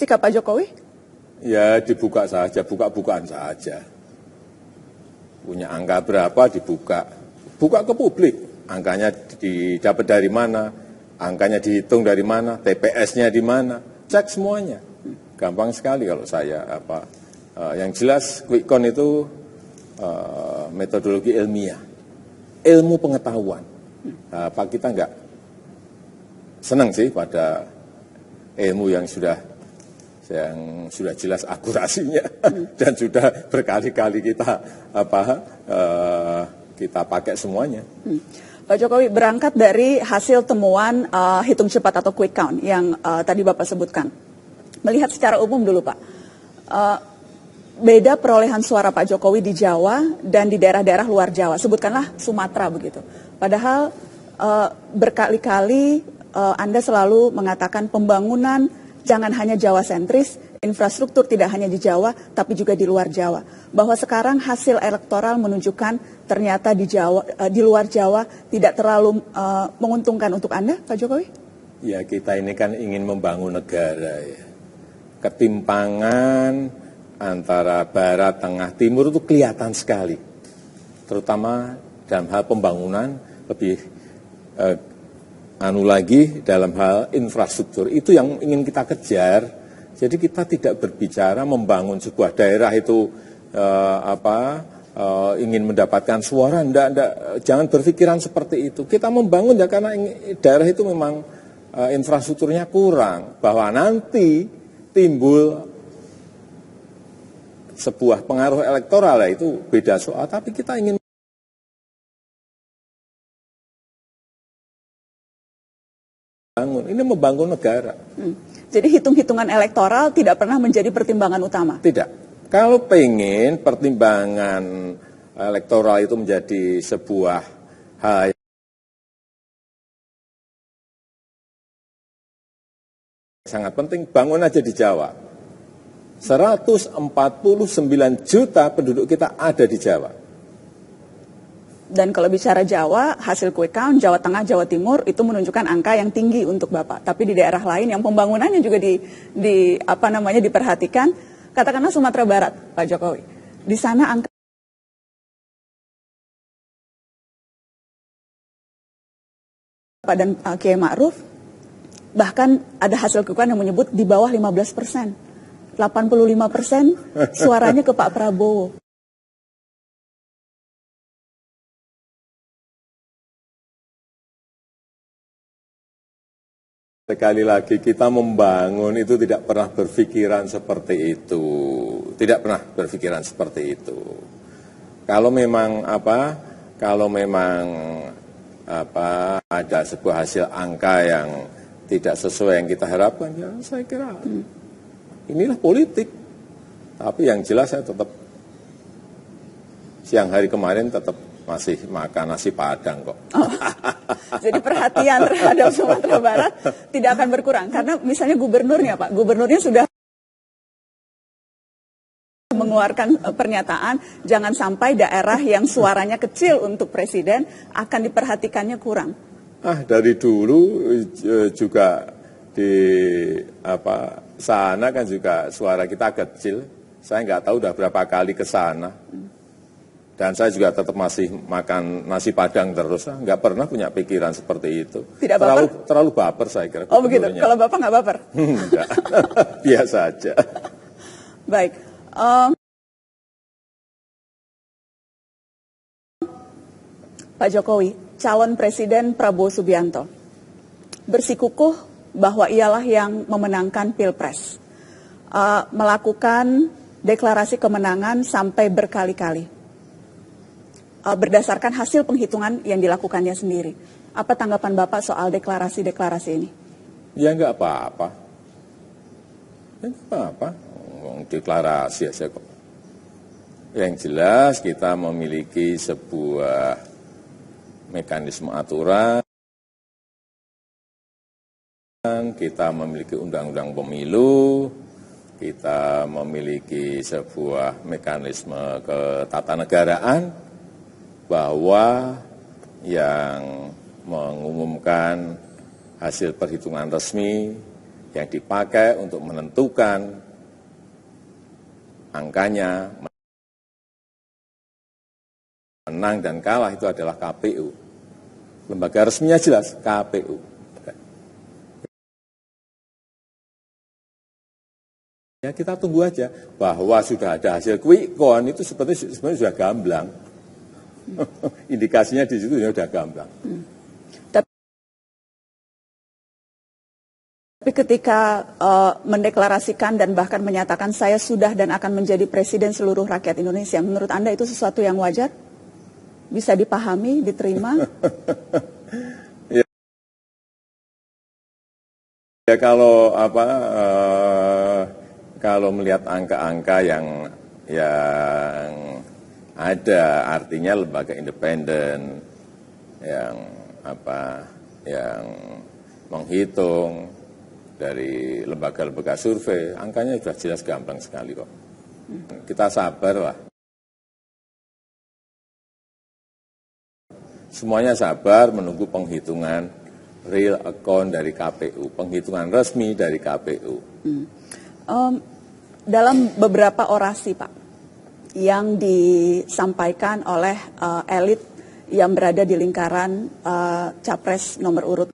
sikap Pak Jokowi? Ya dibuka saja, buka-bukaan saja. Punya angka berapa dibuka. Buka ke publik. Angkanya didapat dari mana, angkanya dihitung dari mana, TPS-nya di mana. Cek semuanya. Gampang sekali kalau saya. Yang jelas quick count itu metodologi ilmiah. Ilmu pengetahuan. Pak kita enggak senang sih pada ilmu yang sudah jelas akurasinya dan sudah berkali-kali kita pakai semuanya. Pak Jokowi, berangkat dari hasil temuan hitung cepat atau quick count yang tadi Bapak sebutkan, melihat secara umum dulu Pak, beda perolehan suara Pak Jokowi di Jawa dan di daerah-daerah luar Jawa, sebutkanlah Sumatera begitu. Padahal berkali-kali Anda selalu mengatakan pembangunan jangan hanya Jawa sentris, infrastruktur tidak hanya di Jawa, tapi juga di luar Jawa. Bahwa sekarang hasil elektoral menunjukkan ternyata di luar Jawa tidak terlalu menguntungkan untuk Anda, Pak Jokowi? Ya kita ini kan ingin membangun negara ya. Ketimpangan antara Barat, Tengah, Timur itu kelihatan sekali. Terutama dalam hal pembangunan, lebih lagi dalam hal infrastruktur. Itu yang ingin kita kejar. Jadi kita tidak berbicara membangun sebuah daerah itu ingin mendapatkan suara. Enggak, jangan berpikiran seperti itu. Kita membangun ya karena daerah itu memang infrastrukturnya kurang. Bahwa nanti timbul sebuah pengaruh elektoral ya itu beda soal. Tapi kita ingin ini membangun negara. Jadi hitung-hitungan elektoral tidak pernah menjadi pertimbangan utama? Tidak. Kalau pengen pertimbangan elektoral itu menjadi sebuah hal yang sangat penting, bangun aja di Jawa. 149 juta penduduk kita ada di Jawa. Dan kalau bicara Jawa, hasil quick count, Jawa Tengah, Jawa Timur itu menunjukkan angka yang tinggi untuk Bapak. Tapi di daerah lain yang pembangunannya juga diperhatikan, katakanlah Sumatera Barat, Pak Jokowi. Di sana angka Pak dan Kiai Ma'ruf, bahkan ada hasil quick count yang menyebut di bawah 15%. 85% suaranya ke Pak Prabowo. Sekali lagi kita membangun itu tidak pernah berpikiran seperti itu. Tidak pernah berpikiran seperti itu. Kalau memang ada sebuah hasil angka yang tidak sesuai yang kita harapkan, ya saya kira inilah politik. Tapi yang jelas saya tetap siang hari kemarin tetap masih makan nasi Padang kok. Oh, jadi perhatian terhadap Sumatera Barat tidak akan berkurang. Karena misalnya gubernurnya Pak, gubernurnya sudah mengeluarkan pernyataan jangan sampai daerah yang suaranya kecil untuk presiden akan diperhatikannya kurang. Dari dulu juga di sana kan juga suara kita kecil. Saya nggak tahu udah berapa kali ke sana. Dan saya juga tetap masih makan nasi Padang terus, nggak pernah punya pikiran seperti itu. Tidak baper? Terlalu baper saya kira. Oh begitu, kalau Bapak nggak baper? Enggak, biasa aja. Baik. Pak Jokowi, calon Presiden Prabowo Subianto, bersikukuh bahwa ialah yang memenangkan Pilpres. Melakukan deklarasi kemenangan sampai berkali-kali. Berdasarkan hasil penghitungan yang dilakukannya sendiri. Apa tanggapan Bapak soal deklarasi-deklarasi ini? Ya enggak apa-apa. Deklarasi aja kok. Yang jelas kita memiliki sebuah mekanisme aturan, kita memiliki undang-undang pemilu, kita memiliki sebuah mekanisme ketatanegaraan, bahwa yang mengumumkan hasil perhitungan resmi yang dipakai untuk menentukan angkanya, menang dan kalah itu adalah KPU. Lembaga resminya jelas, KPU. Ya kita tunggu aja bahwa sudah ada hasil quick count itu sebenarnya sudah gamblang. Indikasinya di situ ya sudah gamblang. Tapi ketika mendeklarasikan dan bahkan menyatakan saya sudah dan akan menjadi presiden seluruh rakyat Indonesia, menurut Anda itu sesuatu yang wajar? Bisa dipahami, diterima? Ya kalau melihat angka-angka yang ada, artinya lembaga independen yang menghitung dari lembaga-lembaga survei, angkanya sudah jelas gampang sekali kok. Kita sabar lah. Semuanya sabar menunggu penghitungan real account dari KPU, penghitungan resmi dari KPU. Dalam beberapa orasi, Pak, yang disampaikan oleh elit yang berada di lingkaran capres nomor urut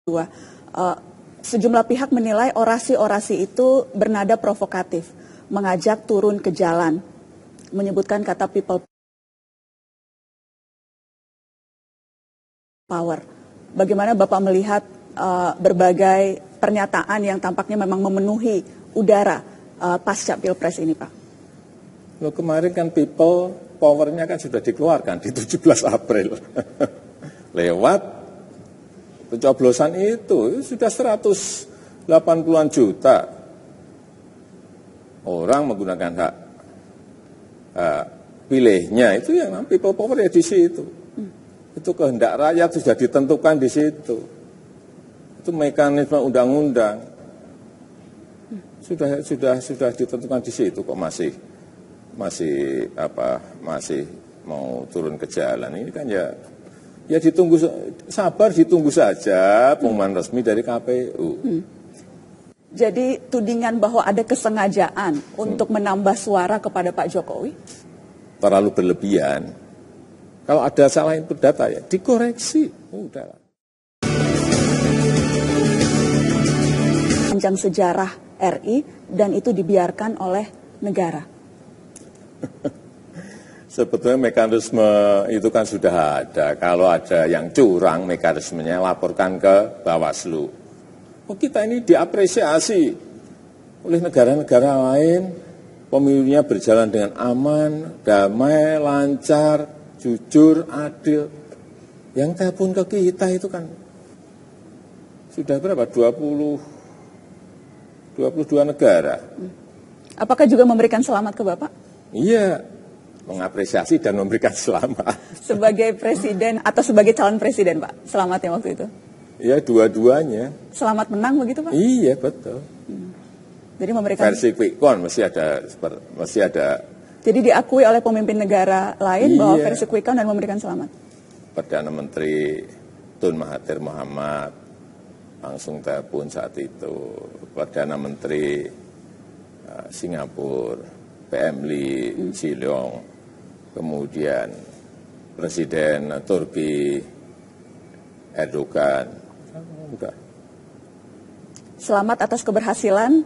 2, sejumlah pihak menilai orasi-orasi itu bernada provokatif, mengajak turun ke jalan, menyebutkan kata people power. Bagaimana Bapak melihat berbagai pernyataan yang tampaknya memang memenuhi udara pasca Pilpres ini, Pak? Loh, kemarin kan people power-nya kan sudah dikeluarkan di 17 April. Lewat pencoblosan itu sudah 180-an juta orang menggunakan hak pilihnya, itu yang people power ya di situ. Itu kehendak rakyat sudah ditentukan di situ. Itu mekanisme undang-undang sudah ditentukan di situ, kok masih mau turun ke jalan. Ini kan ya ditunggu, sabar, ditunggu saja pengumuman resmi dari KPU. Jadi tudingan bahwa ada kesengajaan untuk menambah suara kepada Pak Jokowi terlalu berlebihan. Kalau ada salah input data ya dikoreksi. Udah. Panjang sejarah RI dan itu dibiarkan oleh negara. Sebetulnya mekanisme itu kan sudah ada. Kalau ada yang curang, mekanismenya laporkan ke Bawaslu. Oh, kita ini diapresiasi oleh negara-negara lain, pemilunya berjalan dengan aman, damai, lancar, jujur, adil. Yang telepon ke kita itu kan sudah berapa? 22 negara. Apakah juga memberikan selamat ke Bapak? Iya, mengapresiasi dan memberikan selamat. Sebagai presiden atau sebagai calon presiden, Pak, selamatnya waktu itu? Iya, dua-duanya. Selamat menang begitu, Pak? Iya, betul. Jadi memberikan versi quick count masih ada. Jadi diakui oleh pemimpin negara lain bahwa versi quick count dan memberikan selamat. Perdana Menteri Tun Mahathir Mohamad langsung telepon saat itu. Perdana Menteri Singapura, PM Lee Hsien-loong, kemudian Presiden Turki Erdogan. Udah. Selamat atas keberhasilan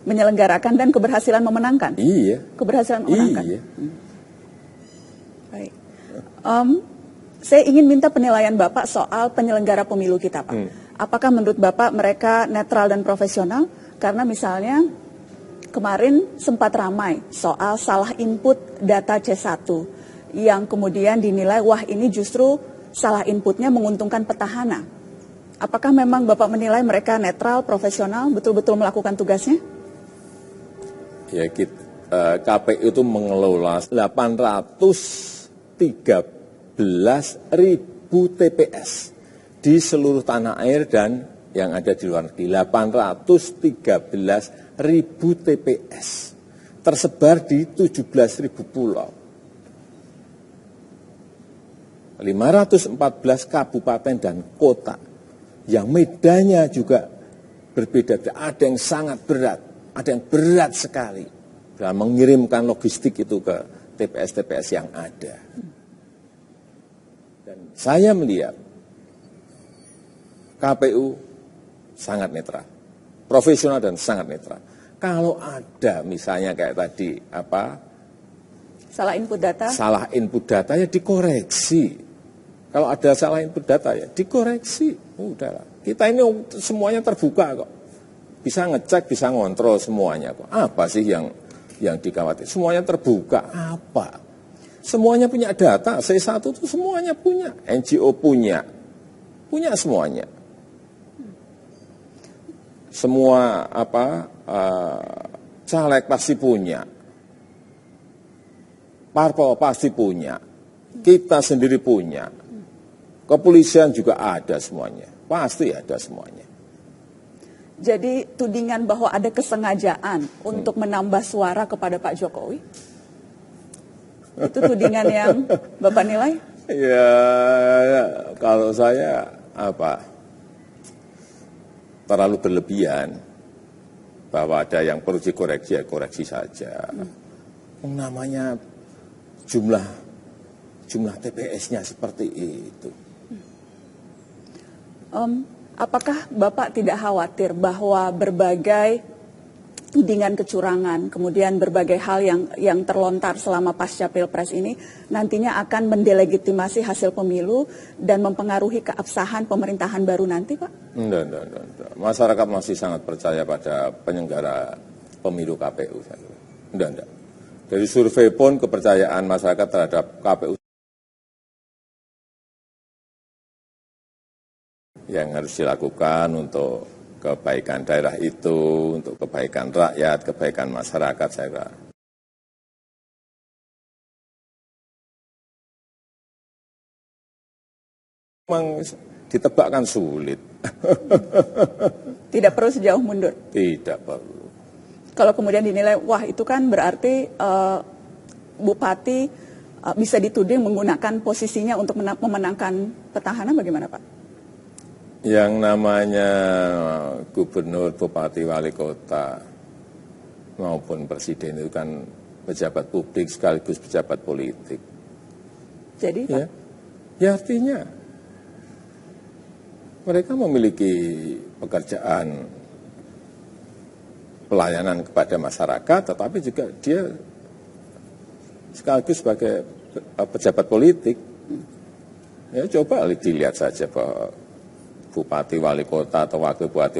menyelenggarakan dan keberhasilan memenangkan. Iya. Keberhasilan memenangkan. Iya. Baik. Saya ingin minta penilaian Bapak soal penyelenggara pemilu kita, Pak. Apakah menurut Bapak mereka netral dan profesional? Karena misalnya kemarin sempat ramai soal salah input data C1 yang kemudian dinilai wah ini justru salah inputnya menguntungkan petahana. Apakah memang Bapak menilai mereka netral, profesional, betul-betul melakukan tugasnya? Ya, KPU itu mengelola 813.000 TPS di seluruh tanah air dan yang ada di luar negeri. 813.000 TPS tersebar di 17.000 pulau. 514 kabupaten dan kota yang medannya juga berbeda-beda. Ada yang sangat berat, ada yang berat sekali dalam mengirimkan logistik itu ke TPS-TPS yang ada. Dan saya melihat KPU sangat netral, profesional dan sangat netral. Kalau ada misalnya kayak tadi salah input data ya dikoreksi. Kalau ada salah input data ya dikoreksi. Udahlah. Kita ini semuanya terbuka kok. Bisa ngecek, bisa ngontrol semuanya kok. Apa sih yang dikhawatir? Semuanya terbuka. Apa? Semuanya punya data. C1 itu semuanya punya. NGO punya. Punya semuanya. Semua caleg pasti punya. Parpol pasti punya. Kita sendiri punya. Kepolisian juga ada semuanya. Pasti ada semuanya. Jadi tudingan bahwa ada kesengajaan untuk menambah suara kepada Pak Jokowi? Itu tudingan yang Bapak nilai? Ya, kalau saya terlalu berlebihan bahwa ada yang perlu dikoreksi, ya koreksi saja. Namanya jumlah TPS-nya seperti itu. Apakah Bapak tidak khawatir bahwa berbagai tudingan kecurangan, kemudian berbagai hal yang terlontar selama pasca Pilpres ini nantinya akan mendelegitimasi hasil pemilu dan mempengaruhi keabsahan pemerintahan baru nanti, Pak? Enggak. Masyarakat masih sangat percaya pada penyelenggara pemilu KPU. Enggak. Dari survei pun kepercayaan masyarakat terhadap KPU yang harus dilakukan untuk kebaikan daerah itu, untuk kebaikan rakyat, kebaikan masyarakat, saya kira. Memang ditebakkan sulit. Tidak perlu sejauh mundur? Tidak perlu. Kalau kemudian dinilai, wah itu kan berarti Bupati bisa dituding menggunakan posisinya untuk memenangkan petahana, bagaimana Pak? Yang namanya gubernur, bupati, wali kota maupun presiden itu kan pejabat publik sekaligus pejabat politik. Jadi, Pak? Ya artinya mereka memiliki pekerjaan pelayanan kepada masyarakat, tetapi juga dia sekaligus sebagai pejabat politik. Ya coba dilihat saja bahwa bupati wali kota atau wakil bupati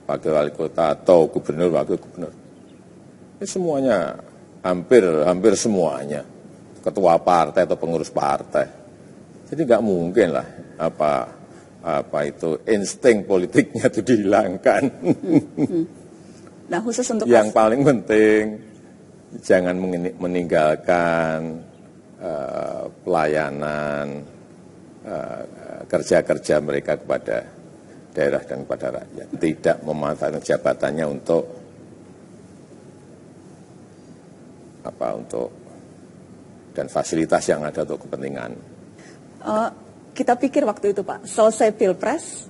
wakil wali kota atau gubernur wakil gubernur, ini semuanya hampir semuanya ketua partai atau pengurus partai. Jadi nggak mungkin lah apa itu insting politiknya itu dihilangkan. Nah, khusus untuk yang paling penting jangan meninggalkan pelayanan kerja-kerja mereka kepada daerah dan kepada rakyat. Tidak memanfaatkan jabatannya untuk dan fasilitas yang ada untuk kepentingan. Kita pikir waktu itu Pak, selesai Pilpres,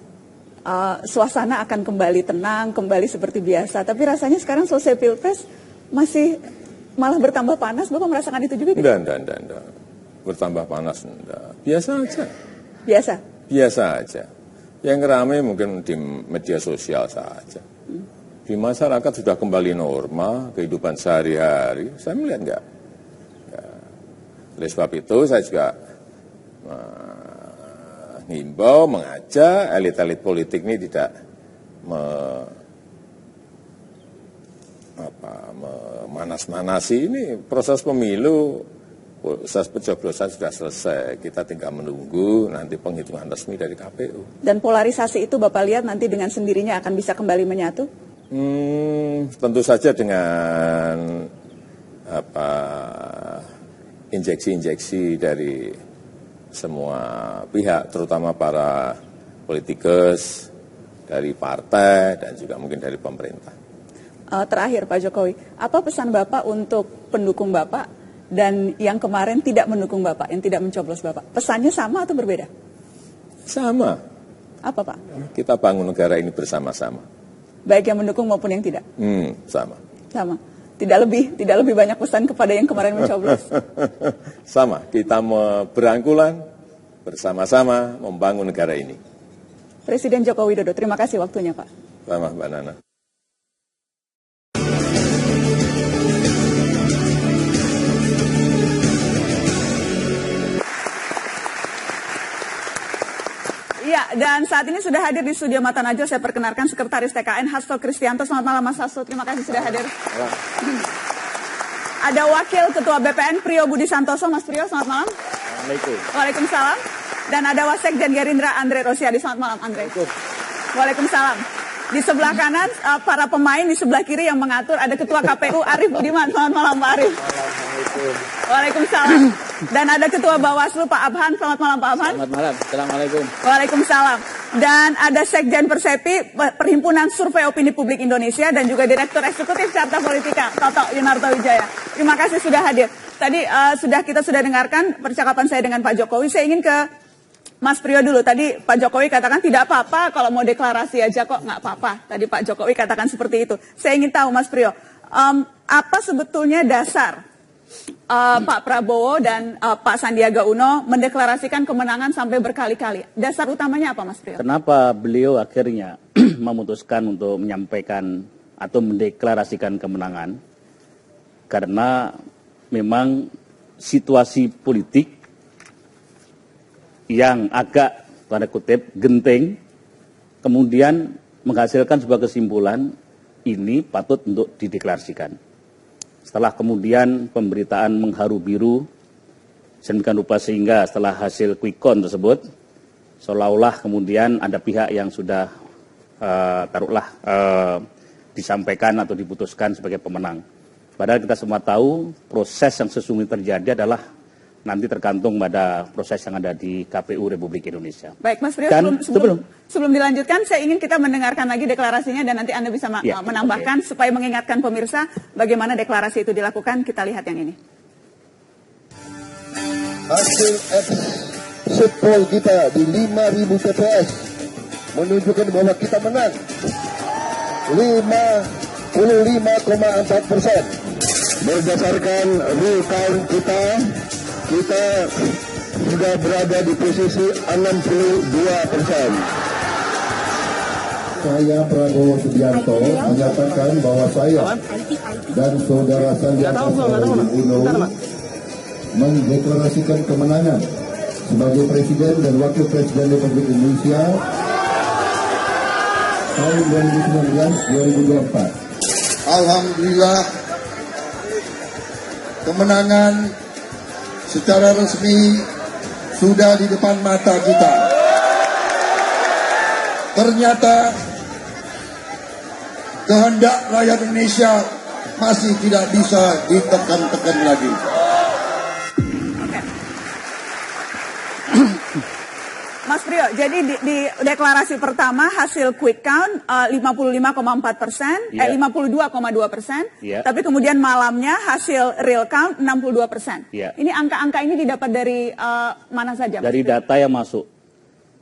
suasana akan kembali tenang, kembali seperti biasa. Tapi rasanya sekarang selesai Pilpres masih malah bertambah panas. Bapak merasakan itu juga? Enggak. Bertambah panas, enggak. Biasa aja. Biasa aja. Yang ramai mungkin di media sosial saja. Di masyarakat sudah kembali normal, kehidupan sehari-hari. Saya melihat enggak. Ya. Oleh sebab itu saya juga mengimbau, mengajak elit-elit politik ini tidak memanas-manasi. Ini proses pemilu, proses pencoblosan sudah selesai. Kita tinggal menunggu nanti penghitungan resmi dari KPU. Dan polarisasi itu Bapak lihat nanti dengan sendirinya akan bisa kembali menyatu? Tentu saja dengan injeksi-injeksi dari semua pihak, terutama para politikus dari partai dan juga mungkin dari pemerintah. Terakhir Pak Jokowi, apa pesan Bapak untuk pendukung Bapak dan yang kemarin tidak mendukung Bapak, yang tidak mencoblos Bapak. Pesannya sama atau berbeda? Sama. Apa Pak? Kita bangun negara ini bersama-sama. Baik yang mendukung maupun yang tidak? Sama. Sama. Tidak lebih banyak pesan kepada yang kemarin mencoblos? Sama. Kita berangkulan bersama-sama membangun negara ini. Presiden Joko Widodo, terima kasih waktunya Pak. Sama Mbak Nana. Ya, dan saat ini sudah hadir di studio Mata Najwa, saya perkenalkan Sekretaris TKN Hasto Kristianto. Selamat malam Mas Hasto, terima kasih sudah hadir. Ada Wakil Ketua BPN Priyo Budi Santoso, Mas Priyo, selamat malam. Assalamualaikum. Waalaikumsalam. Dan ada Wasekjen Gerindra Andre Rosiadi, selamat malam Andre. Waalaikumsalam. Di sebelah kanan para pemain, di sebelah kiri yang mengatur ada Ketua KPU Arief Budiman, selamat malam Pak Arief. Waalaikumsalam. Dan ada Ketua Bawaslu Pak Abhan, selamat malam Pak Abhan. Selamat malam, Assalamualaikum. Waalaikumsalam. Dan ada Sekjen Persepi, Perhimpunan Survei Opini Publik Indonesia, dan juga Direktur Eksekutif Carta Politika, Toto Yunarto Wijaya. Terima kasih sudah hadir. Tadi kita sudah dengarkan percakapan saya dengan Pak Jokowi. Saya ingin ke Mas Priyo dulu. Tadi Pak Jokowi katakan tidak apa-apa kalau mau deklarasi aja kok, nggak apa-apa. Tadi Pak Jokowi katakan seperti itu. Saya ingin tahu Mas Priyo, apa sebetulnya dasar Pak Prabowo dan Pak Sandiaga Uno mendeklarasikan kemenangan sampai berkali-kali? Dasar utamanya apa Mas Priyo? Kenapa beliau akhirnya memutuskan untuk menyampaikan atau mendeklarasikan kemenangan? Karena memang situasi politik yang agak tanda kutip genting, kemudian menghasilkan sebuah kesimpulan ini patut untuk dideklarasikan. Setelah kemudian pemberitaan mengharu biru, sedemikian rupa sehingga setelah hasil quick count tersebut, seolah-olah kemudian ada pihak yang sudah disampaikan atau diputuskan sebagai pemenang. Padahal kita semua tahu proses yang sesungguhnya terjadi adalah nanti tergantung pada proses yang ada di KPU Republik Indonesia. Baik, Mas Priyo, Dan sebelum dilanjutkan, saya ingin kita mendengarkan lagi deklarasinya dan nanti Anda bisa menambahkan supaya mengingatkan pemirsa bagaimana deklarasi itu dilakukan. Kita lihat yang ini. Hasil exit poll kita di 5.000 TPS menunjukkan bahwa kita menang 55,4%. Berdasarkan real count kita sudah berada di posisi 62%. Saya Prabowo Subianto menyatakan bahwa saya dan saudara Sandiaga Uno mendeklarasikan kemenangan sebagai Presiden dan Wakil Presiden Republik Indonesia tahun 2019-2024. Alhamdulillah, kemenangan secara resmi sudah di depan mata kita. Ternyata kehendak rakyat Indonesia masih tidak bisa ditekan-tekan lagi. Mas Priyo, jadi di deklarasi pertama hasil quick count 55,4%, 52,2%, tapi kemudian malamnya hasil real count 62%. Ini angka-angka ini didapat dari mana saja? Dari data yang masuk.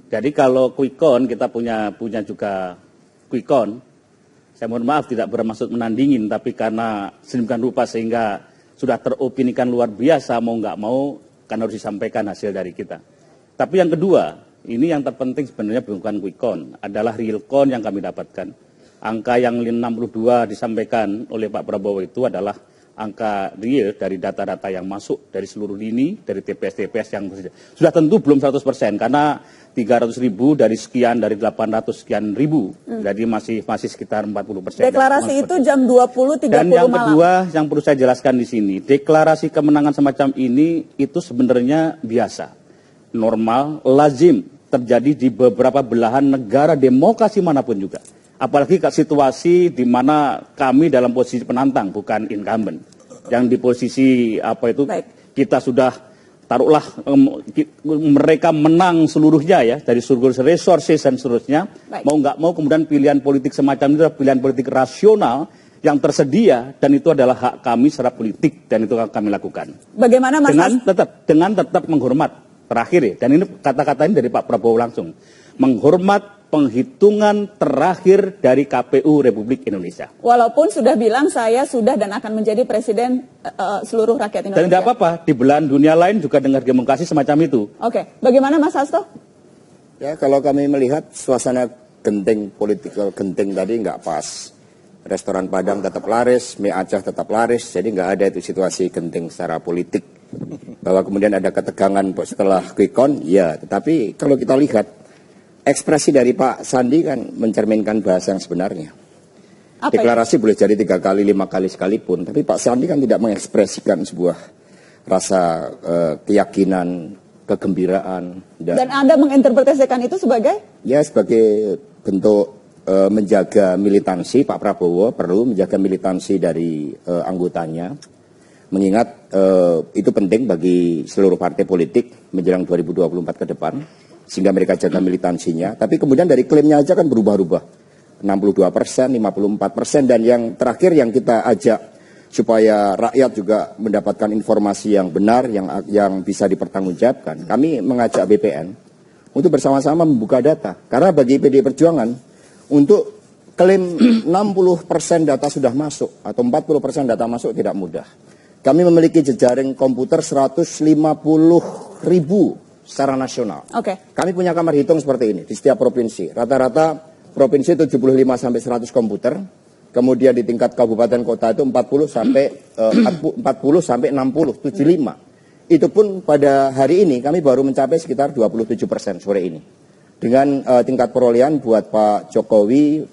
Jadi kalau quick count kita punya juga quick count. Saya mohon maaf tidak bermaksud menandingin, tapi karena sedemikian rupa sehingga sudah teropinikan luar biasa, mau nggak mau kan harus disampaikan hasil dari kita. Tapi yang kedua, ini yang terpenting sebenarnya bukan quick count, adalah real count yang kami dapatkan. Angka yang 62 disampaikan oleh Pak Prabowo itu adalah angka real dari data-data yang masuk dari seluruh lini, dari TPS-TPS yang sudah tentu belum 100%, karena 300 ribu dari sekian, dari 800 sekian ribu, jadi masih sekitar 40%. Deklarasi itu jam 20.30 malam. Dan yang kedua yang perlu saya jelaskan di sini, deklarasi kemenangan semacam ini itu sebenarnya biasa, normal, lazim terjadi di beberapa belahan negara demokrasi manapun juga. Apalagi situasi di mana kami dalam posisi penantang, bukan incumbent. Yang di posisi kita sudah taruhlah mereka menang seluruhnya ya, dari seluruh resources dan seterusnya. Mau nggak mau kemudian pilihan politik semacam itu adalah pilihan politik rasional yang tersedia, dan itu adalah hak kami secara politik, dan itu akan kami lakukan. Bagaimana Mas Dengan tetap menghormat, terakhir ya, dan ini kata-kata ini dari Pak Prabowo langsung, menghormat penghitungan terakhir dari KPU Republik Indonesia. Walaupun sudah bilang saya sudah dan akan menjadi presiden seluruh rakyat Indonesia. Dan tidak apa-apa, di belahan dunia lain juga dengar demokrasi semacam itu. Oke, bagaimana Mas Hasto? Ya, kalau kami melihat suasana genting, political genting tadi nggak pas. Restoran Padang tetap laris, mie Aceh tetap laris, jadi nggak ada itu situasi genting secara politik. Bahwa kemudian ada ketegangan setelah quick count, ya, tetapi kalau kita lihat, ekspresi dari Pak Sandi kan mencerminkan bahasa yang sebenarnya. Apa deklarasi boleh jadi 3 kali, 5 kali sekalipun, tapi Pak Sandi kan tidak mengekspresikan sebuah rasa keyakinan, kegembiraan. Dan Anda menginterpretasikan itu sebagai? Ya, sebagai bentuk menjaga militansi. Pak Prabowo perlu menjaga militansi dari anggotanya. Mengingat itu penting bagi seluruh partai politik menjelang 2024 ke depan. Sehingga mereka jaga militansinya. Tapi kemudian dari klaimnya aja kan berubah-ubah. 62%, 54%, dan yang terakhir yang kita ajak supaya rakyat juga mendapatkan informasi yang benar, yang bisa dipertanggungjawabkan. Kami mengajak BPN untuk bersama-sama membuka data. Karena bagi PDI Perjuangan, untuk klaim 60% data sudah masuk atau 40% data masuk tidak mudah. Kami memiliki jejaring komputer 150.000 secara nasional. Kami punya kamar hitung seperti ini di setiap provinsi. Rata-rata provinsi 75-100 komputer. Kemudian di tingkat kabupaten kota itu 40-60, 75. Itu pun pada hari ini kami baru mencapai sekitar 27% sore ini. Dengan tingkat perolehan buat Pak Jokowi,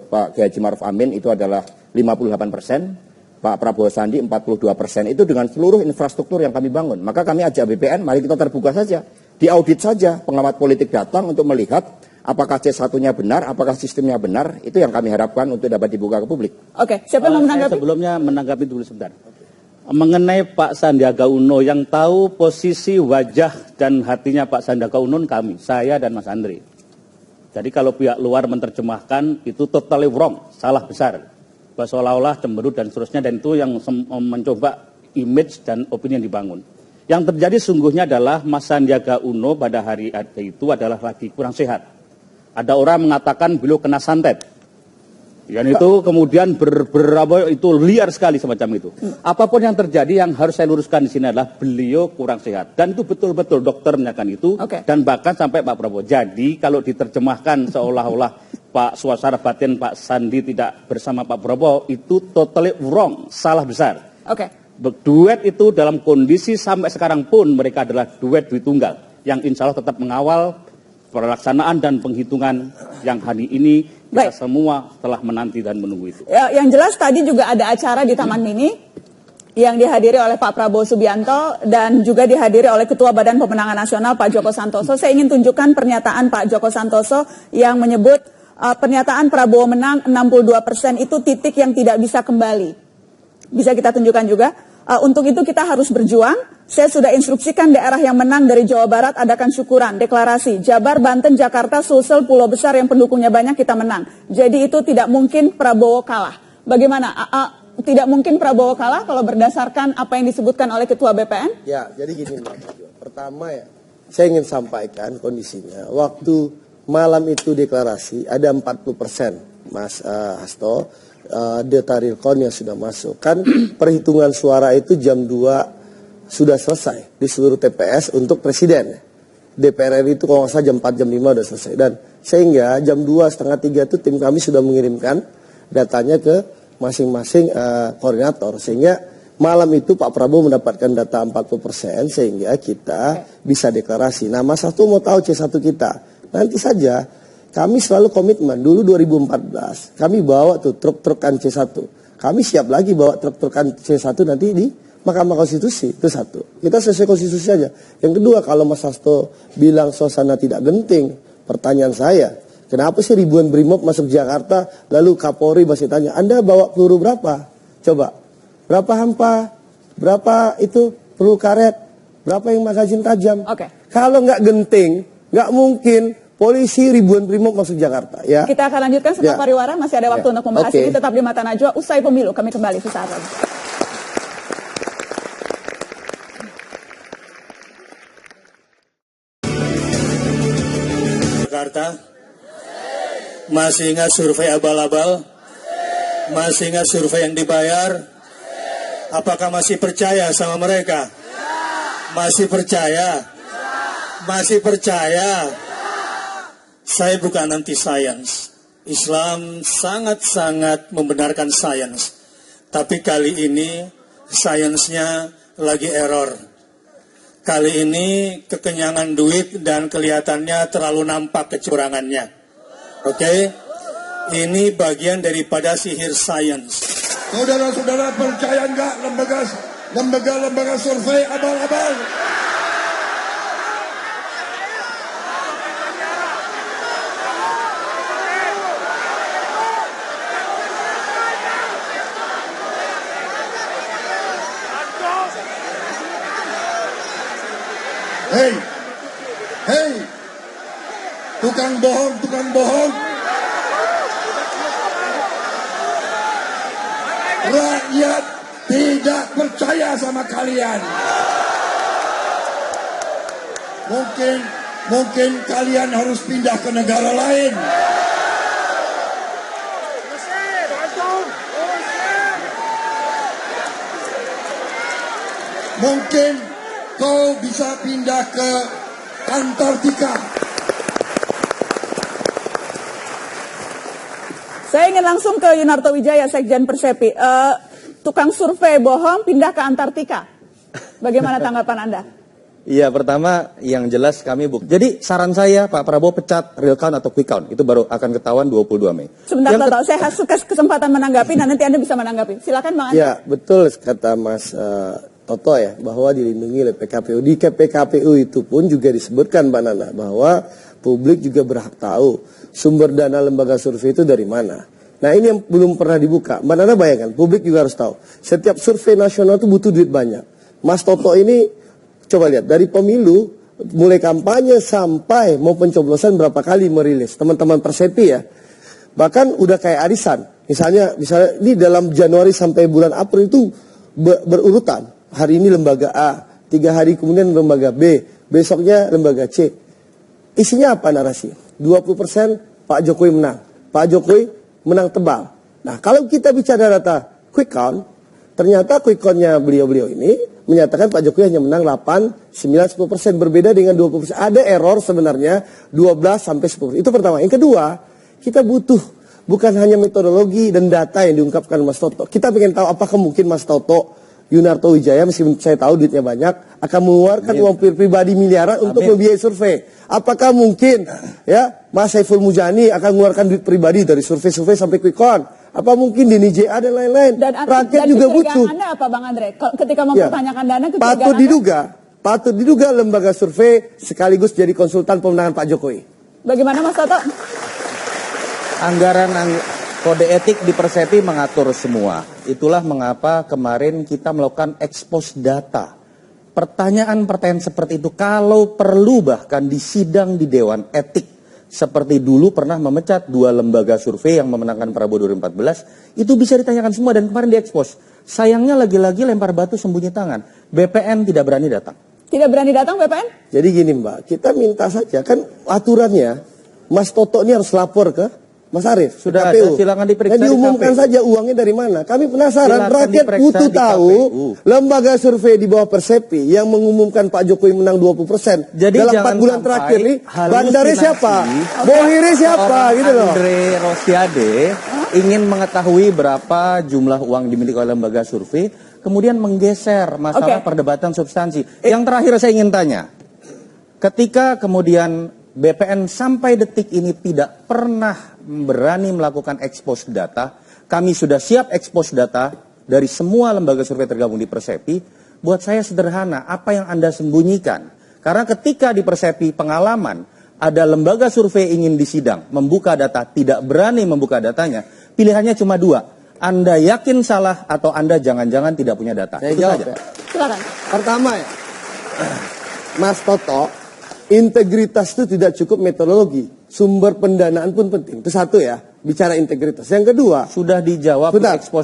Pak Kiai Haji Maruf Amin itu adalah 58%. Pak Prabowo Sandi 42%, itu dengan seluruh infrastruktur yang kami bangun. Maka kami ajak BPN, mari kita terbuka saja, diaudit saja, pengamat politik datang untuk melihat apakah C1-nya benar, apakah sistemnya benar, itu yang kami harapkan untuk dapat dibuka ke publik. Siapa yang mau menanggapi? Sebelumnya menanggapi dulu sebentar. Mengenai Pak Sandiaga Uno, yang tahu posisi wajah dan hatinya Pak Sandiaga Uno kami, saya dan Mas Andri. Jadi kalau pihak luar menerjemahkan itu totally wrong, salah besar. Seolah-olah cemberut dan seterusnya, dan itu yang mencoba image dan opini yang dibangun. Yang terjadi sungguhnya adalah Mas Sandiaga Uno pada hari itu adalah lagi kurang sehat. Ada orang mengatakan beliau kena santet. Dan itu kemudian itu liar sekali semacam itu. Apapun yang terjadi, yang harus saya luruskan di sini adalah beliau kurang sehat. Dan itu betul-betul dokter menyatakan itu. Dan bahkan sampai Pak Prabowo. Jadi kalau diterjemahkan seolah-olah Pak suasana batin Pak Sandi tidak bersama Pak Prabowo, itu totally wrong, salah besar. Duet itu dalam kondisi sampai sekarang pun mereka adalah duet tunggal yang insya Allah tetap mengawal pelaksanaan dan penghitungan yang hari ini kita semua telah menanti dan menunggu itu. Yang jelas tadi juga ada acara di Taman Mini yang dihadiri oleh Pak Prabowo Subianto dan juga dihadiri oleh Ketua Badan Pemenangan Nasional Pak Joko Santoso. Saya ingin tunjukkan pernyataan Pak Joko Santoso yang menyebut pernyataan Prabowo menang 62% itu titik yang tidak bisa kembali. Bisa kita tunjukkan juga. Untuk itu kita harus berjuang. Saya sudah instruksikan daerah yang menang dari Jawa Barat adakan syukuran, deklarasi. Jabar, Banten, Jakarta, Sulsel, Pulau Besar yang pendukungnya banyak kita menang. Jadi itu tidak mungkin Prabowo kalah. Bagaimana? Tidak mungkin Prabowo kalah kalau berdasarkan apa yang disebutkan oleh Ketua BPN? Ya, jadi gini Mbak. Pertama ya, saya ingin sampaikan kondisinya. Waktu malam itu deklarasi ada 40% Mas Hasto data real count yang sudah masuk. Kan perhitungan suara itu jam 2 sudah selesai di seluruh TPS untuk presiden. DPR RI itu kalau nggak salah jam 4, jam 5 sudah selesai. Dan sehingga jam 2, setengah 3 itu tim kami sudah mengirimkan datanya ke masing-masing koordinator. Sehingga malam itu Pak Prabowo mendapatkan data 40% sehingga kita bisa deklarasi. Nah Mas Hasto mau tahu C1 kita. Nanti saja, kami selalu komitmen. Dulu 2014, kami bawa tuh truk-trukan C1. Kami siap lagi bawa truk-trukan C1 nanti di Mahkamah Konstitusi. Itu satu. Kita sesuai konstitusi saja. Yang kedua, kalau Mas Hasto bilang suasana tidak genting, pertanyaan saya, kenapa sih ribuan brimob masuk Jakarta, lalu Kapolri masih tanya, Anda bawa peluru berapa? Coba, berapa hampa, berapa itu peluru karet, berapa yang magazin tajam? Kalau nggak genting, nggak mungkin polisi ribuan brimob masuk Jakarta. Ya. Kita akan lanjutkan setelah Ya. pariwara, masih ada waktu Ya. untuk membahas Oke. ini. Tetap di Mata Najwa, usai pemilu kami kembali sesaat lagi. Jakarta. Masih ingat survei abal-abal? Masih ingat survei yang dibayar? Apakah masih percaya sama mereka? Masih percaya? Masih percaya? Saya bukan anti sains. Islam sangat-sangat membenarkan sains. Tapi kali ini sainsnya lagi error. Kali ini kekenyangan duit dan kelihatannya terlalu nampak kecurangannya. Oke? Ini bagian daripada sihir sains. Saudara-saudara percaya nggak lembaga survei abal-abal? Hei, hei, tukang bohong. Rakyat tidak percaya sama kalian. Mungkin kalian harus pindah ke negara lain. Mungkin kau bisa pindah ke Antartika. Saya ingin langsung ke Yunarto Wijaya, Sekjen Persepi. Tukang survei bohong pindah ke Antartika. Bagaimana tanggapan Anda? Iya, pertama yang jelas kami Jadi saran saya Pak Prabowo pecat real count atau quick count. Itu baru akan ketahuan 22 Mei. Sebentar, Toto. Saya suka kesempatan menanggapi, dan nanti Anda bisa menanggapi. Silakan, Bang Anda. Ya, betul kata Mas Toto ya, bahwa dilindungi oleh PKPU. Di PKPU itu pun juga disebutkan, Mbak Nana, bahwa publik juga berhak tahu sumber dana lembaga survei itu dari mana. Nah, ini yang belum pernah dibuka. Mbak Nana bayangkan, publik juga harus tahu. Setiap survei nasional itu butuh duit banyak. Mas Toto ini, coba lihat, dari pemilu, mulai kampanye sampai mau pencoblosan berapa kali merilis. Teman-teman Persepi ya. Bahkan udah kayak arisan. Misalnya ini dalam Januari sampai bulan April itu berurutan. Hari ini lembaga A, 3 hari kemudian lembaga B, besoknya lembaga C. Isinya apa narasi? 20% Pak Jokowi menang. Pak Jokowi menang tebal. Nah, kalau kita bicara data quick count, ternyata quick count-nya beliau-beliau ini menyatakan Pak Jokowi hanya menang 8, 9, 10%. Berbeda dengan 20%. Ada error sebenarnya 12 sampai 10%. Itu pertama. Yang kedua, kita butuh bukan hanya metodologi dan data yang diungkapkan Mas Toto. Kita ingin tahu apakah mungkin Mas Toto Yunarto Wijaya, meskipun saya tahu duitnya banyak, akan mengeluarkan uang pribadi miliaran untuk membiayai survei. Apakah mungkin ya Mas Saiful Mujani akan mengeluarkan duit pribadi dari survei-survei sampai quick count? Apa mungkin Dini JA dan lain-lain? Rakyat juga butuh. Anda apa, Bang Andre? Ketika mempertanyakan dana, patut diduga lembaga survei sekaligus jadi konsultan pemenangan Pak Jokowi. Bagaimana, Mas Toto? Anggaran kode etik di Persepi mengatur semua. Itulah mengapa kemarin kita melakukan expose data. Pertanyaan-pertanyaan seperti itu kalau perlu bahkan disidang di Dewan Etik. Seperti dulu pernah memecat 2 lembaga survei yang memenangkan Prabowo 2014. Itu bisa ditanyakan semua dan kemarin diekspos. Sayangnya lagi-lagi lempar batu sembunyi tangan. BPN tidak berani datang. Tidak berani datang BPN? Jadi gini Mbak, kita minta saja kan aturannya Mas Toto ini harus lapor ke Mas Arief, sudah KPU. ada, silakan diperiksa. Dan diumumkan saja uangnya dari mana. Kami penasaran, Silakan rakyat butuh tahu lembaga survei di bawah Persepi yang mengumumkan Pak Jokowi menang 20%. Jadi dalam 4 bulan terakhir ini, bandarnya siapa? Bohirnya siapa? Gitu loh. Andre Rosiade ingin mengetahui berapa jumlah uang dimiliki oleh lembaga survei, kemudian menggeser masalah perdebatan substansi. Yang terakhir saya ingin tanya, ketika kemudian BPN sampai detik ini tidak pernah berani melakukan expose data. Kami sudah siap expose data dari semua lembaga survei tergabung di Persepi. Buat saya sederhana, apa yang Anda sembunyikan? Karena ketika di Persepi pengalaman, ada lembaga survei ingin disidang, membuka data, tidak berani membuka datanya, pilihannya cuma 2. Anda yakin salah atau Anda jangan-jangan tidak punya data. Saya jawab ya. Silakan. Pertama ya, Mas Toto integritas itu tidak cukup metodologi, sumber pendanaan pun penting. Itu satu ya, bicara integritas. Yang kedua, sudah dijawab.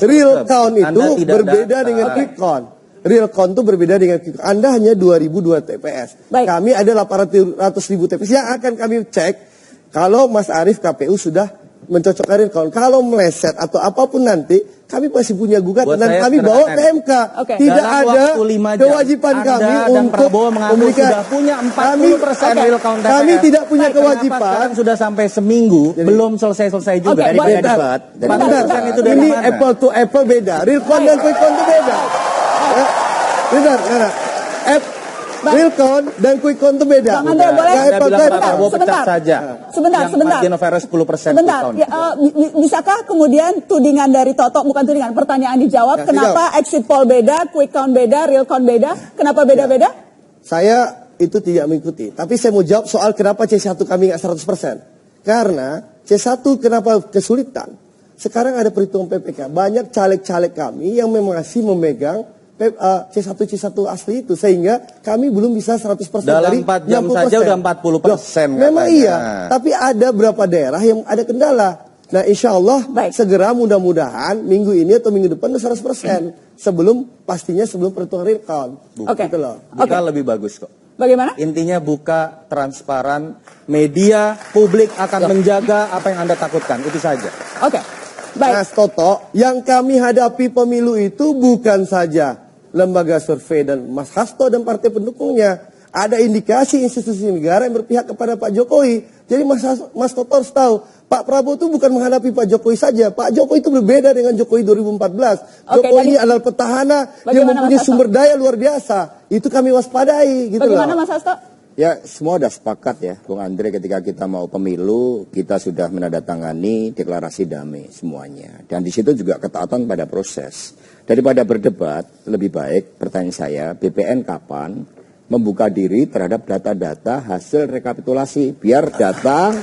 Real count itu berbeda dengan quick count. Real count itu berbeda dengan quick count. Anda hanya 2002 TPS. Baik. Kami ada 800.000 TPS yang akan kami cek kalau Mas Arief KPU sudah mencocokkan real count. Kalau meleset atau apapun nanti, kami masih punya gugatan dan kami bawa ke MK. Tidak Dalam ada waktu 5 jam, kewajiban Anda kami dan untuk Prabowo mengaku memberikan. sudah punya 40% real count TPS. Kami tidak punya Kenapa kewajiban. sekarang sudah sampai seminggu, belum selesai-selesai juga. Oke, Dari bentar. debat. Dari Bentar, debat. itu dari ini mana? apple to apple beda. Real count dan quick count itu beda. Bentar. Real count dan quick count itu beda. Bang Andre, boleh? Anda bilang Pak Sebentar, Prabowo pecat saja. Sebentar. Yang margin of error 10% Sebentar, quick count. ya, bisakah kemudian tudingan dari Toto, bukan tudingan, pertanyaan dijawab, Ya, kenapa exit poll beda, quick count beda, real count beda, kenapa beda-beda? Saya itu tidak mengikuti. Tapi saya mau jawab soal kenapa C1 kami nggak 100%. Karena C1 kenapa kesulitan. Sekarang ada perhitungan PPK. Banyak caleg-caleg kami yang masih memegang C1 asli itu. Sehingga kami belum bisa 100% dari Dalam 4 jam 60%. saja udah 40%. Memang katanya. iya. Tapi ada beberapa daerah yang ada kendala. Nah insya Allah Baik. segera mudah-mudahan minggu ini atau minggu depan 100%. Sebelum perhitungan real count. Oke. Gitu loh. Buka lebih bagus kok. Bagaimana? Intinya buka, transparan, media, publik akan menjaga apa yang Anda takutkan. Itu saja. Oke, baik. Mas Toto, yang kami hadapi pemilu itu bukan saja lembaga survei dan Mas Hasto dan partai pendukungnya. Ada indikasi institusi negara yang berpihak kepada Pak Jokowi. Jadi Mas Toto harus tahu, Pak Prabowo itu bukan menghadapi Pak Jokowi saja. Pak Jokowi itu berbeda dengan Jokowi 2014. Oke, Jokowi tadi- ini adalah petahana yang Bagaimana, mempunyai Mas Hasto? sumber daya luar biasa. Itu kami waspadai gitu Bagaimana loh. Mas Hasto? Ya, semua sudah sepakat ya, Bung Andre, ketika kita mau pemilu, kita sudah menandatangani deklarasi damai semuanya. Dan di situ juga ketaatan pada proses. Daripada berdebat, lebih baik, pertanyaan saya, BPN kapan membuka diri terhadap data-data hasil rekapitulasi, biar datang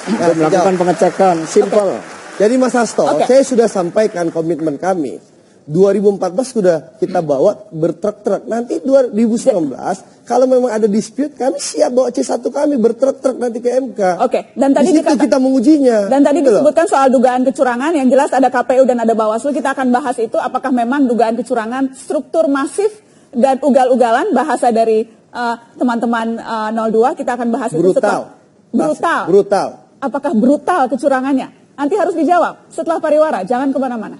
untuk melakukan pengecekan, simple. Jadi Mas Hasto, Oke. saya sudah sampaikan komitmen kami. 2014 sudah kita bawa bertruk-truk. Nanti 2019 kalau memang ada dispute kami siap bawa C1 kami bertruk-truk nanti ke MK. Oke, dan tadi di situ kita mengujinya. Dan tadi Gitu loh. disebutkan soal dugaan kecurangan, yang jelas ada KPU dan ada Bawaslu. Kita akan bahas itu, apakah memang dugaan kecurangan struktur masif dan ugal-ugalan, bahasa dari teman-teman 02, kita akan bahas itu setelah Brutal. Apakah brutal kecurangannya? Nanti harus dijawab setelah pariwara, jangan kemana-mana.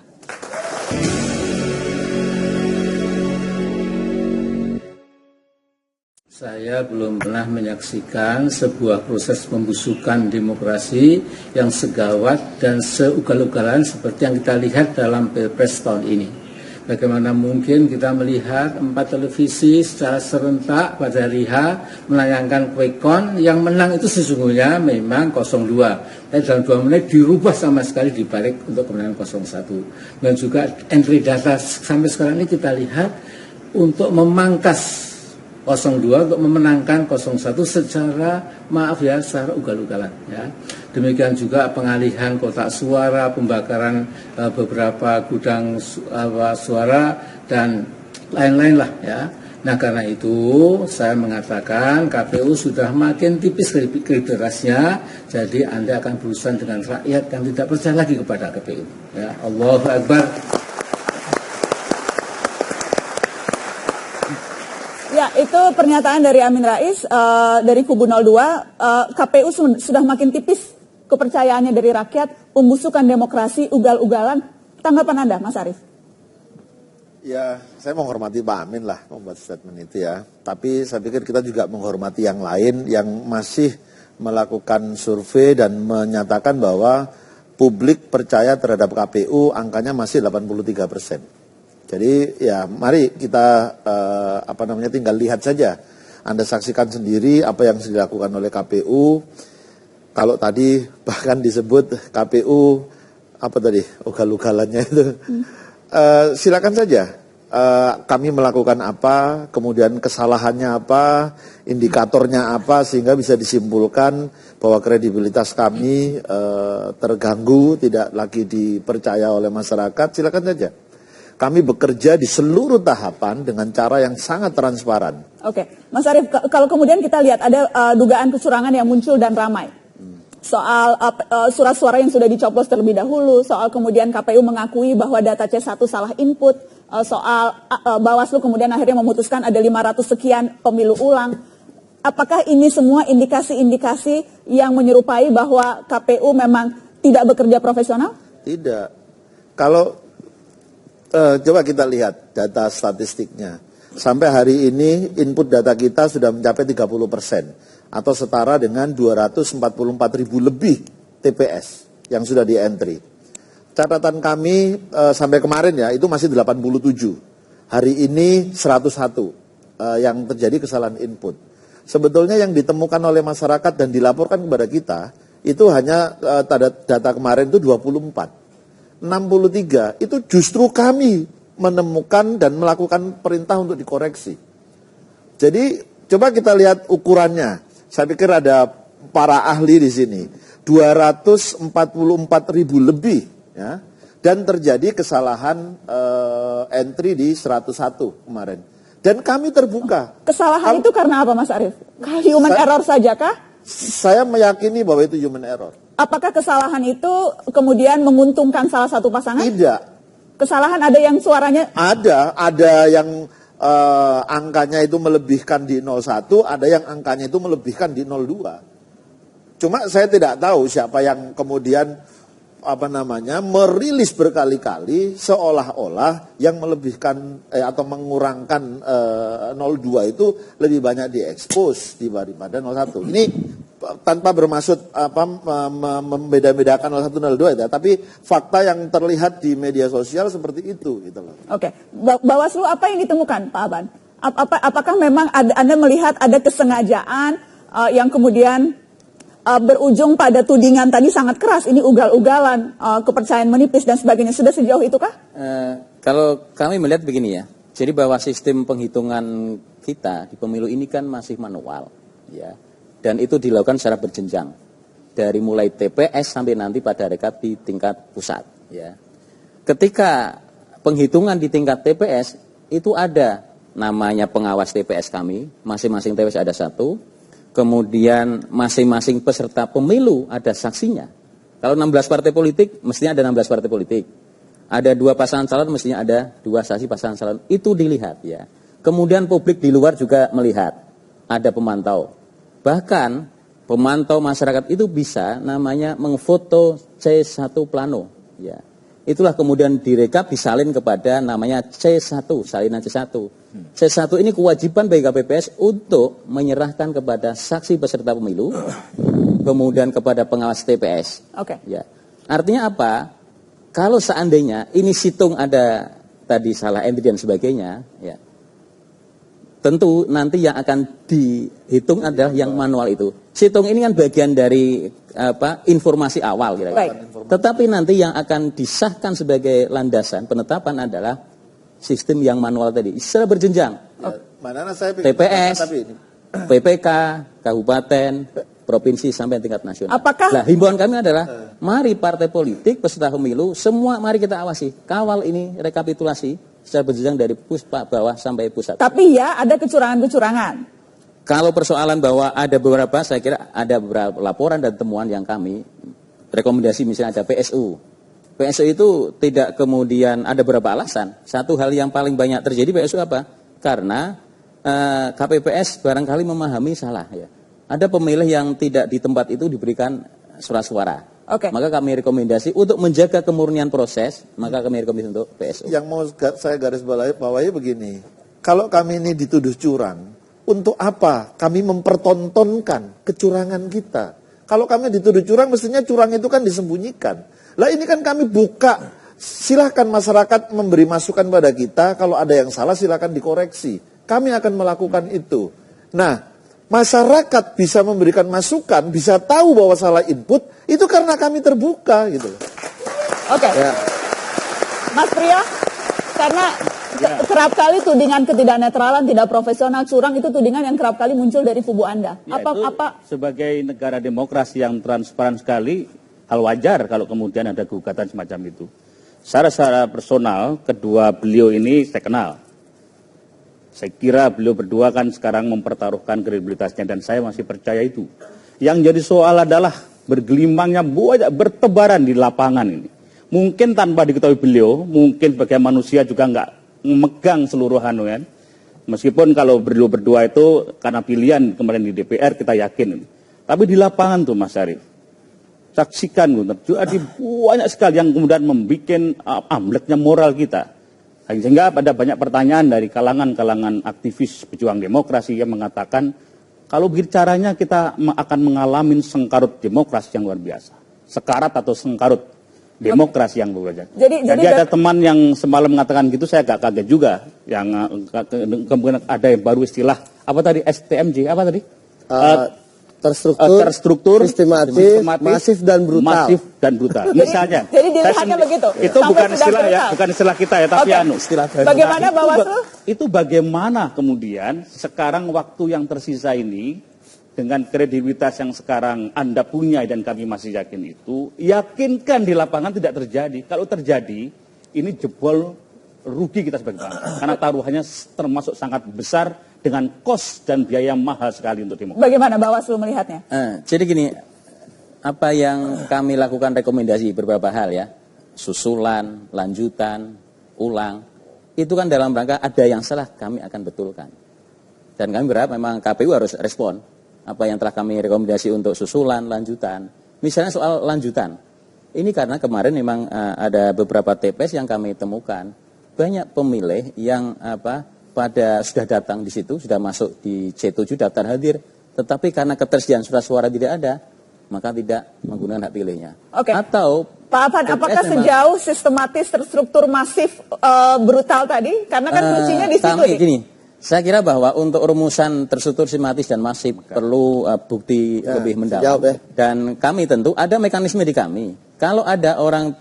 Saya belum pernah menyaksikan sebuah proses pembusukan demokrasi yang segawat dan seugal-ugalan seperti yang kita lihat dalam Pilpres tahun ini. Bagaimana mungkin kita melihat 4 televisi secara serentak pada hari H menayangkan quick count, yang menang itu sesungguhnya memang 02. Tapi dalam 2 menit dirubah sama sekali dibalik untuk kemenangan 01. Dan juga entry data sampai sekarang ini kita lihat untuk memangkas 02 untuk memenangkan 01 secara secara ugal-ugalan ya. Demikian juga pengalihan kotak suara, pembakaran beberapa gudang suara dan lain-lain lah ya. Nah karena itu saya mengatakan KPU sudah makin tipis kredibilitasnya, jadi Anda akan berurusan dengan rakyat yang tidak percaya lagi kepada KPU ya. Allahu Akbar. Ya, itu pernyataan dari Amin Rais dari kubu 02. KPU sudah makin tipis kepercayaannya dari rakyat, pembusukan demokrasi, ugal-ugalan. Tanggapan Anda, Mas Arief? Ya, saya menghormati Pak Amin lah membuat statement itu ya. Tapi saya pikir kita juga menghormati yang lain yang masih melakukan survei dan menyatakan bahwa publik percaya terhadap KPU angkanya masih 83%. Jadi ya mari kita tinggal lihat saja. Anda saksikan sendiri apa yang dilakukan oleh KPU. Kalau tadi bahkan disebut KPU ugal-ugalannya itu. Silakan saja. Kami melakukan apa, kemudian kesalahannya apa, indikatornya apa, sehingga bisa disimpulkan bahwa kredibilitas kami terganggu, tidak lagi dipercaya oleh masyarakat. Silakan saja. Kami bekerja di seluruh tahapan dengan cara yang sangat transparan. Oke, Mas Arief, kalau kemudian kita lihat ada dugaan kecurangan yang muncul dan ramai. Soal surat suara yang sudah dicoblos terlebih dahulu, soal kemudian KPU mengakui bahwa data C1 salah input, soal Bawaslu kemudian akhirnya memutuskan ada 500 sekian pemilu ulang. Apakah ini semua indikasi-indikasi yang menyerupai bahwa KPU memang tidak bekerja profesional? Tidak. Kalau coba kita lihat data statistiknya. Sampai hari ini input data kita sudah mencapai 30% atau setara dengan 244.000 lebih TPS yang sudah di-entry. Catatan kami sampai kemarin ya itu masih 87. Hari ini 101 yang terjadi kesalahan input. Sebetulnya yang ditemukan oleh masyarakat dan dilaporkan kepada kita itu hanya data kemarin itu 24. 63 itu justru kami menemukan dan melakukan perintah untuk dikoreksi. Jadi coba kita lihat ukurannya. Saya pikir ada para ahli di sini. 244.000 lebih ya. Dan terjadi kesalahan entry di 101 kemarin. Dan kami terbuka. Kesalahan itu karena apa Mas Arief? Human error saja kah? Saya meyakini bahwa itu human error. Apakah kesalahan itu kemudian menguntungkan salah satu pasangan? Tidak. Kesalahan ada yang suaranya? Ada yang angkanya itu melebihkan di 01, ada yang angkanya itu melebihkan di 02. Cuma saya tidak tahu siapa yang kemudian merilis berkali-kali seolah-olah yang melebihkan atau mengurangkan 02 itu lebih banyak diekspos daripada 01. Ini tanpa bermaksud membeda-bedakan 01 02 ya, tapi fakta yang terlihat di media sosial seperti itu gitu loh. Oke. Bawaslu apa yang ditemukan Pak Aban? Apakah memang Anda melihat ada kesengajaan yang kemudian berujung pada tudingan tadi sangat keras, ini ugal-ugalan, kepercayaan menipis dan sebagainya, sudah sejauh itu kah? Kalau kami melihat begini ya, jadi bahwa sistem penghitungan kita di pemilu ini kan masih manual, ya, dan itu dilakukan secara berjenjang, dari mulai TPS sampai nanti pada rekap di tingkat pusat, ya. Ketika penghitungan di tingkat TPS itu ada namanya pengawas TPS kami, masing-masing TPS ada satu. Kemudian masing-masing peserta pemilu ada saksinya. Kalau 16 partai politik, mestinya ada 16 partai politik. Ada 2 pasangan calon, mestinya ada 2 saksi pasangan calon. Itu dilihat ya. Kemudian publik di luar juga melihat. Ada pemantau. Bahkan pemantau masyarakat itu bisa namanya mengfoto C1 plano. Ya. Itulah kemudian direkap disalin kepada namanya C1, salinan C1. C1 ini kewajiban bagi KPPS untuk menyerahkan kepada saksi peserta pemilu, kemudian kepada pengawas TPS. Oke. Ya. Artinya apa? Kalau seandainya ini situng ada tadi salah entry dan sebagainya, ya, tentu nanti yang akan dihitung adalah yang manual itu. Situng ini kan bagian dari informasi awal kira-kira. Tetapi nanti yang akan disahkan sebagai landasan penetapan adalah sistem yang manual tadi, secara berjenjang. TPS, PPK, kabupaten, provinsi sampai tingkat nasional. Nah, himbauan kami adalah mari partai politik peserta pemilu semua mari kita awasi, kawal ini rekapitulasi secara berjenjang dari bawah sampai pusat. Tapi ya ada kecurangan-kecurangan. Kalau persoalan bahwa ada beberapa, saya kira ada beberapa laporan dan temuan yang kami rekomendasi, misalnya ada PSU. PSU itu tidak kemudian ada beberapa alasan. Satu hal yang paling banyak terjadi PSU apa? Karena KPPS barangkali memahami salah ya. Ada pemilih yang tidak di tempat itu diberikan surat suara. Okay. Maka kami rekomendasi untuk menjaga kemurnian proses, maka kami rekomendasi untuk PSU. Yang mau saya garis bawahi begini, kalau kami ini dituduh curang, untuk apa kami mempertontonkan kecurangan kita? Kalau kami dituduh curang, mestinya curang itu kan disembunyikan. Lah ini kan kami buka, silahkan masyarakat memberi masukan pada kita, kalau ada yang salah silahkan dikoreksi. Kami akan melakukan itu. Nah, masyarakat bisa memberikan masukan, bisa tahu bahwa salah input, itu karena kami terbuka gitu. Oke. Ya. Mas Priyo, karena kerap kali tudingan ketidaknetralan, tidak profesional, curang itu tudingan yang kerap kali muncul dari kubu Anda. Ya, sebagai negara demokrasi yang transparan sekali, hal wajar kalau kemudian ada gugatan semacam itu. Secara personal, kedua beliau ini saya kenal. Saya kira beliau berdua kan sekarang mempertaruhkan kredibilitasnya dan saya masih percaya itu. Yang jadi soal adalah bergelimangnya banyak bertebaran di lapangan ini. Mungkin tanpa diketahui beliau, mungkin sebagai manusia juga nggak memegang seluruh kan. Meskipun kalau beliau berdua itu karena pilihan kemarin di DPR kita yakin. Tapi di lapangan tuh Mas Arief, saksikan ada banyak sekali yang kemudian membuat ambleknya moral kita. Sehingga ada banyak pertanyaan dari kalangan-kalangan aktivis pejuang demokrasi yang mengatakan kalau begitu caranya kita akan mengalami sengkarut demokrasi yang luar biasa. Sekarat atau sengkarut demokrasi yang luar biasa. Jadi ada teman yang semalam mengatakan gitu, saya agak kaget juga. Yang kemudian ada yang baru istilah, apa tadi, STMJ, apa tadi? Terstruktur, sistematis, masif dan brutal. Misalnya. Jadi dilihatnya begitu. Itu bukan istilah ya, bukan istilah kita ya, tapi istilah baru. Bagaimana Bawaslu? Itu bagaimana kemudian sekarang waktu yang tersisa ini dengan kredibilitas yang sekarang Anda punya dan kami masih yakin itu, yakinkan di lapangan tidak terjadi. Kalau terjadi, ini jebol rugi kita sebagai bangsa. Karena taruhannya termasuk sangat besar dengan kos dan biaya mahal sekali untuk demokrasi. Bagaimana Bawaslu melihatnya? Jadi gini, apa yang kami lakukan rekomendasi beberapa hal ya, susulan, lanjutan, ulang, itu kan dalam rangka ada yang salah kami akan betulkan. Dan kami berharap memang KPU harus respon apa yang telah kami rekomendasi untuk susulan, lanjutan. Misalnya soal lanjutan, ini karena kemarin memang ada beberapa TPS yang kami temukan, banyak pemilih yang pada sudah datang di situ, sudah masuk di C7 daftar hadir, tetapi karena ketersediaan surat suara tidak ada, maka tidak menggunakan hak pilihnya. Oke. Atau Pak Afan, apakah sejauh sistematis, terstruktur, masif, brutal tadi? Karena kan kuncinya di situ. Gini, saya kira bahwa untuk rumusan terstruktur, sistematis dan masif perlu bukti lebih mendalam. Dan kami tentu ada mekanisme di kami. Kalau ada orang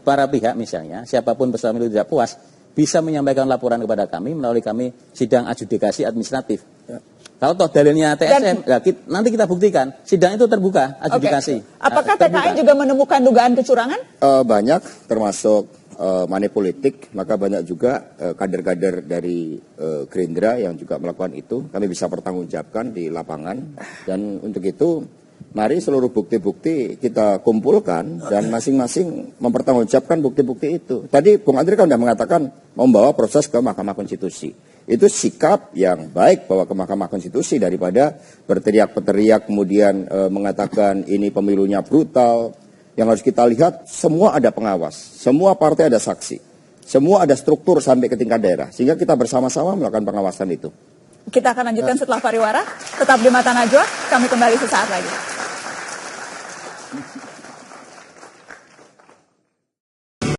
para pihak misalnya, siapapun peserta pemilu tidak puas, bisa menyampaikan laporan kepada kami melalui kami sidang adjudikasi administratif. Ya. Kalau toh dalilnya TSM, nanti kita buktikan sidang itu terbuka adjudikasi. Apakah TKN juga menemukan dugaan kecurangan? Banyak, termasuk money politik, maka banyak juga kader-kader dari Gerindra yang juga melakukan itu. Kami bisa pertanggungjawabkan di lapangan dan untuk itu mari seluruh bukti-bukti kita kumpulkan dan masing-masing mempertanggungjawabkan bukti-bukti itu. Tadi Bung Andri kan sudah mengatakan membawa proses ke Mahkamah Konstitusi. Itu sikap yang baik bawa ke Mahkamah Konstitusi daripada berteriak-teriak kemudian mengatakan ini pemilunya brutal. Yang harus kita lihat semua ada pengawas, semua partai ada saksi, semua ada struktur sampai ke tingkat daerah. Sehingga kita bersama-sama melakukan pengawasan itu. Kita akan lanjutkan setelah pariwara. Tetap di Mata Najwa, kami kembali sesaat lagi.